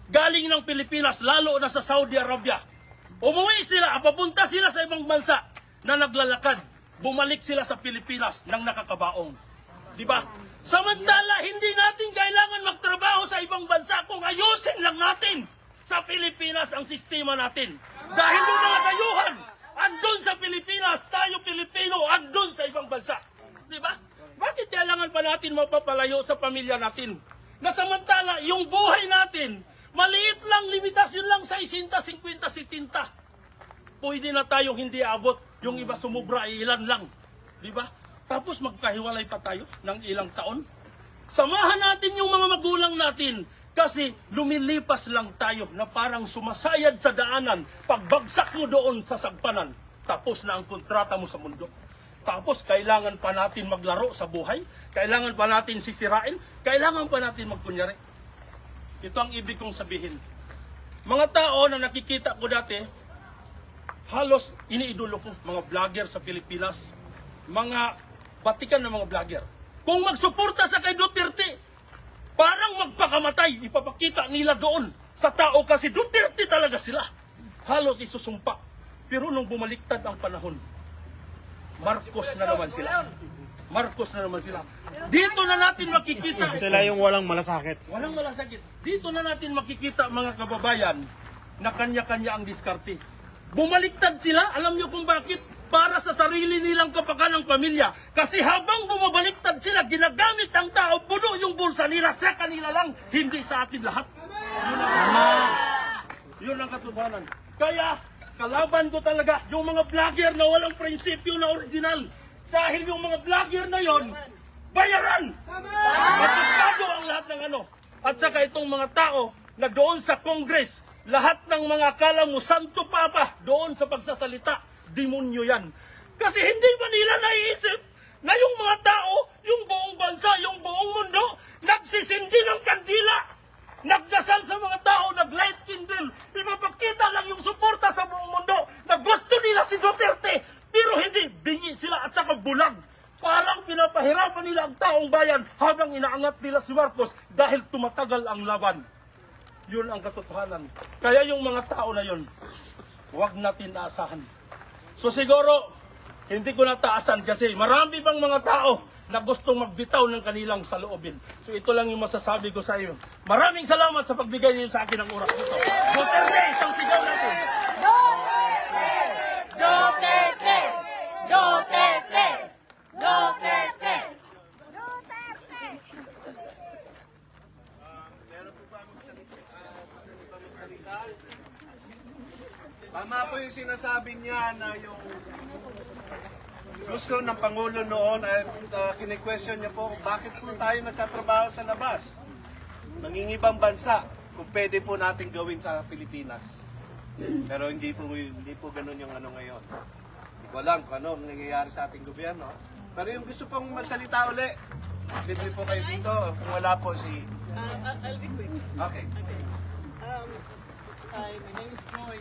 galing ng Pilipinas, lalo na sa Saudi Arabia. Umuwi sila, papunta sila sa ibang bansa na naglalakad. Bumalik sila sa Pilipinas nang nakakabaong. Diba? Samantala, hindi natin kailangan magtrabaho sa ibang bansa kung ayusin lang natin sa Pilipinas ang sistema natin. Dahil yung mga dayuhan, andun sa Pilipinas, tayo Pilipino, andun sa ibang bansa. Diba? Bakit kailangan pa natin mapapalayo sa pamilya natin? Na samantala, yung buhay natin, maliit lang, limitasyon lang sa 60, 50, 70. Pwede na tayong hindi abot. Yung iba sumubra, ilan lang. Diba? Tapos magkahiwalay pa tayo ng ilang taon. Samahan natin yung mga magulang natin kasi lumilipas lang tayo na parang sumasayad sa daanan. Pagbagsak mo doon sa sagpanan, tapos na ang kontrata mo sa mundo. Tapos kailangan pa natin maglaro sa buhay, kailangan pa natin sisirain, kailangan pa natin magkunyari. Ito ang ibig kong sabihin. Mga tao na nakikita ko dati, halos iniidolo ko, mga vlogger sa Pilipinas, mga batikan ng mga vlogger. Kung magsuporta sa kay Duterte, parang magpakamatay, ipapakita nila doon sa tao kasi Duterte talaga sila. Halos isusumpa. Pero nung bumaliktad ang panahon, Marcos na naman sila. Marcos na naman sila. Dito na natin makikita. Sila yung walang malasakit. Walang malasakit. Dito na natin makikita mga kababayan na kanya-kanya ang diskarte. Bumaliktad sila, alam niyo kung bakit? Para sa sarili nilang kapakanang pamilya. Kasi habang bumabaliktad sila, ginagamit ang tao, puno yung bulsa nila sa kanila lang, hindi sa atin lahat. Yun ang katotohanan. Kaya, kalaban ko talaga yung mga vlogger na walang prinsipyo na original. Dahil yung mga vlogger na yon, bayaran! Matuntado ang lahat ng ano. At saka itong mga tao na doon sa Congress, lahat ng mga akala mo, Santo Papa, doon sa pagsasalita, demonyo yan. Kasi hindi ba nila naiisip na yung mga tao, yung buong bansa, yung buong mundo, nagsisindi ng kandila, nagdasal sa mga tao, nag-light candle, ipapakita lang yung suporta sa buong mundo na gusto nila si Duterte, pero hindi, bingi sila at saka bulag. Parang pinapahirapan nila ang taong bayan habang inaangat nila si Marcos dahil tumatagal ang laban. Yun ang katotohanan. Kaya yung mga tao na yun, huwag natin aasahan. So siguro, hindi ko nataasan kasi marami bang mga tao na gustong magbitaw ng kanilang saloobin. So ito lang yung masasabi ko sa iyo. Maraming salamat sa pagbigay niyo sa akin ng oras nito. Duterte, isang sigaw natin. Duterte! Duterte! Duterte! Tama po yung sinasabi niya na yung gusto ng Pangulo noon at kine-question niya po bakit po tayo nagtatrabaho sa labas nangingibang bansa kung pwede po natin gawin sa Pilipinas. Pero hindi po ganun yung ano ngayon. Hindi ko alam kung ano nangyayari sa ating gobyerno. Pero yung gusto pong magsalita uli, libre po kayo dito kung wala po si... I'll be quick. Okay. Hi, my name is Joy.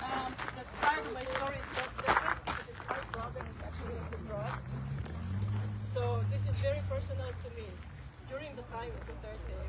The side of my story is not different because my brother was actually into drugs. So this is very personal to me. During the time of Duterte,